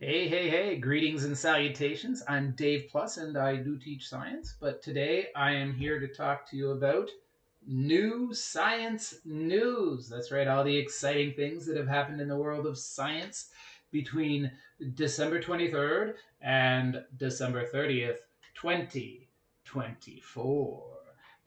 Hey, hey, hey, greetings and salutations. I'm Dave Plus and I do teach science, but today I am here to talk to you about new science news. That's right, all the exciting things that have happened in the world of science between December 23rd and December 30th, 2024.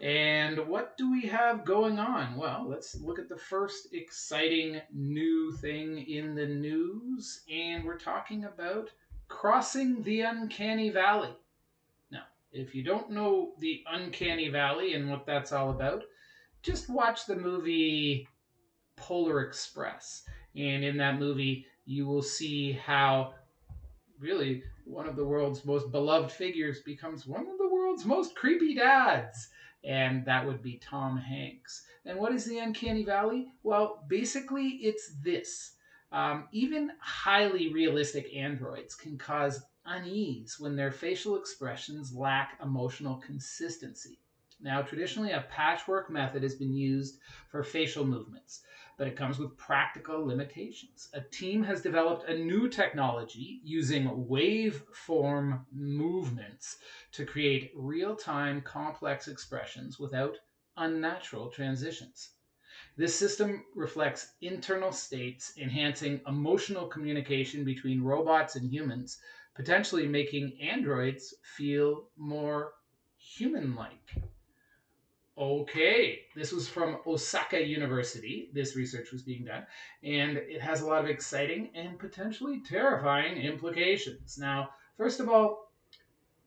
And what do we have going on? Well, let's look at the first exciting new thing in the news, and we're talking about crossing the Uncanny Valley. Now, if you don't know the Uncanny Valley and what that's all about, just watch the movie Polar Express. And in that movie, you will see how really one of the world's most beloved figures becomes one of the world's most creepy dads. And that would be Tom Hanks. And what is the Uncanny Valley? Well, basically, it's this. Even highly realistic androids can cause unease when their facial expressions lack emotional consistency. Now, traditionally, a patchwork method has been used for facial movements, but it comes with practical limitations. A team has developed a new technology using waveform movements to create real time complex expressions without unnatural transitions. This system reflects internal states, enhancing emotional communication between robots and humans, potentially making androids feel more human like. Okay, this was from Osaka University. This research was being done, and it has a lot of exciting and potentially terrifying implications. Now, first of all,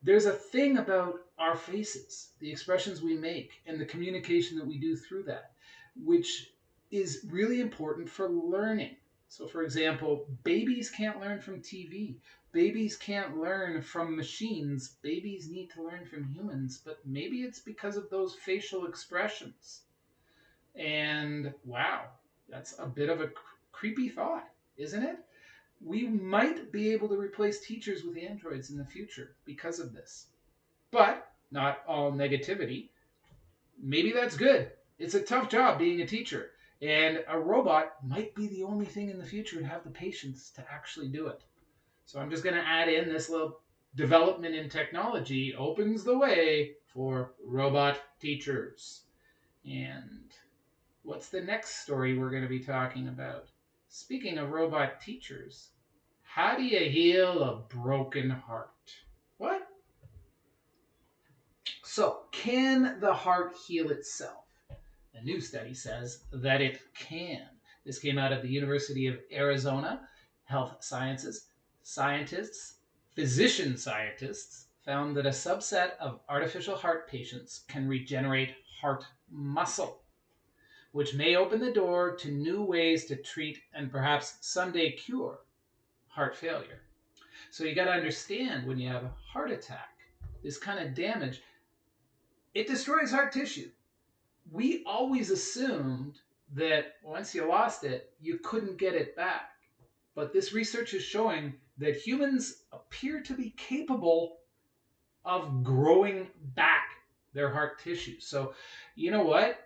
there's a thing about our faces, the expressions we make, and the communication that we do through that, which is really important for learning. So, for example, babies can't learn from TV. Babies can't learn from machines. Babies need to learn from humans, but maybe it's because of those facial expressions. And wow, that's a bit of a creepy thought, isn't it? We might be able to replace teachers with androids in the future because of this. But not all negativity. Maybe that's good. It's a tough job being a teacher, and a robot might be the only thing in the future to have the patience to actually do it. So I'm just going to add in this little development in technology opens the way for robot teachers. And what's the next story we're going to be talking about? Speaking of robot teachers, how do you heal a broken heart? What? So, can the heart heal itself? A new study says that it can. This came out of the University of Arizona Health Sciences. Scientists, physician scientists, found that a subset of artificial heart patients can regenerate heart muscle, which may open the door to new ways to treat and perhaps someday cure heart failure. So you got to understand when you have a heart attack, this kind of damage, it destroys heart tissue. We always assumed that once you lost it, you couldn't get it back. But this research is showing that humans appear to be capable of growing back their heart tissue. So, you know what?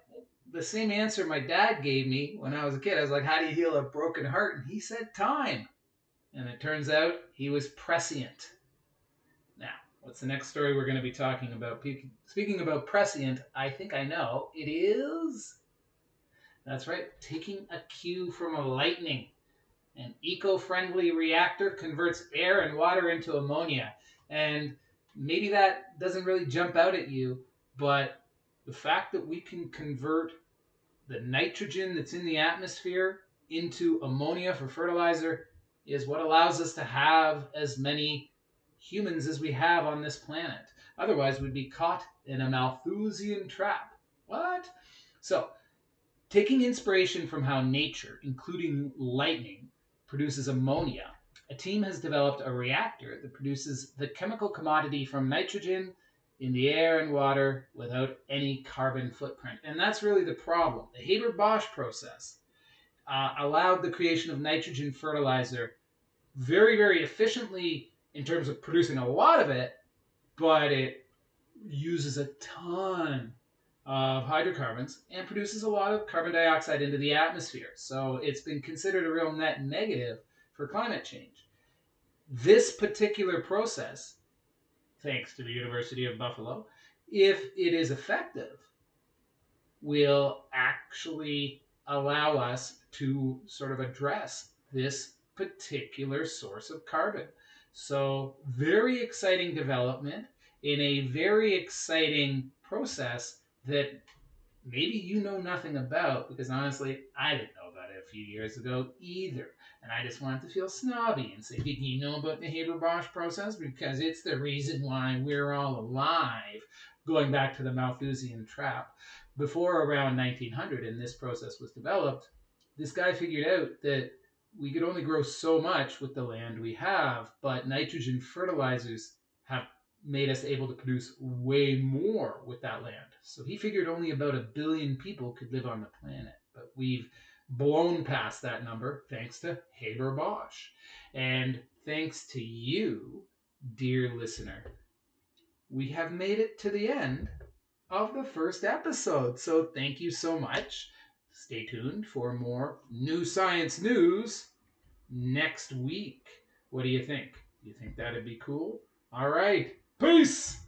The same answer my dad gave me when I was a kid. I was like, how do you heal a broken heart? And he said, time. And it turns out he was prescient. Now, what's the next story we're going to be talking about? Speaking about prescient, I think I know. It is, that's right, taking a cue from a lightning. An eco-friendly reactor converts air and water into ammonia. And maybe that doesn't really jump out at you, but the fact that we can convert the nitrogen that's in the atmosphere into ammonia for fertilizer is what allows us to have as many humans as we have on this planet. Otherwise, we'd be caught in a Malthusian trap. What? So, taking inspiration from how nature, including lightning, produces ammonia, a team has developed a reactor that produces the chemical commodity from nitrogen in the air and water without any carbon footprint. And that's really the problem. The Haber Bosch process allowed the creation of nitrogen fertilizer very, very efficiently in terms of producing a lot of it, but it uses a ton of hydrocarbons and produces a lot of carbon dioxide into the atmosphere. So it's been considered a real net negative for climate change. This particular process, thanks to the University of Buffalo, if it is effective, will actually allow us to sort of address this particular source of carbon. So, very exciting development in a very exciting process that maybe you know nothing about, because honestly, I didn't know about it a few years ago either. And I just wanted to feel snobby and say, did you know about the Haber-Bosch process? Because it's the reason why we're all alive, going back to the Malthusian trap. Before around 1900, and this process was developed, this guy figured out that we could only grow so much with the land we have, but nitrogen fertilizers have made us able to produce way more with that land. So he figured only about 1 billion people could live on the planet. But we've blown past that number thanks to Haber-Bosch. And thanks to you, dear listener, we have made it to the end of the first episode. So thank you so much. Stay tuned for more new science news next week. What do you think? Do you think that'd be cool? All right. Peace.